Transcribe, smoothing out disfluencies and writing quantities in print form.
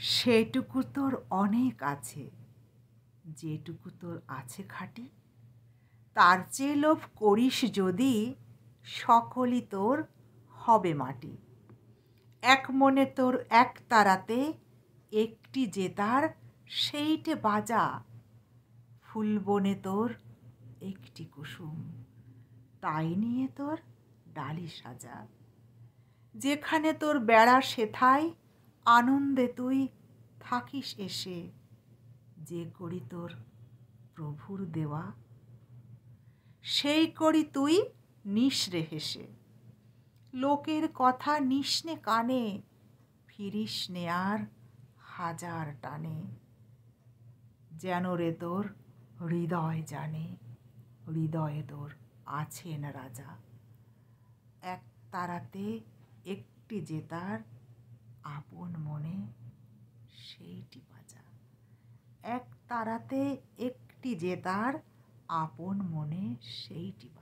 সেটুকু তোর অনেক আছে, যেটুকু তোর আছে খাঁটি। তার চেয়ে লোভ করিস যদি, সকলই তোর হবে মাটি। এক মনে তোর এক তারাতে, একটি যে তার সেইটে বাজা। ফুলবনে তোর একটি কুসুম, তাই নিয়ে তোর ডালি সাজা। যেখানে তোর বেড়া সেথায় আনন্দে তুই থাকিস এসে। যে করি তোর প্রভুর দেওয়া, সেই করি তুই নিঃস্রে হেসে। লোকের কথা নিসনে কানে, ফিরিস নে আর হাজার টানে। যেন রে তোর হৃদয় জানে, হৃদয়ে তোর আছেন রাজা। এক তারাতে একটি যে তার আপন মনে সেইটি বাজা। এক তারাতে একটি যে তার আপন মনে সেইটি বাজা।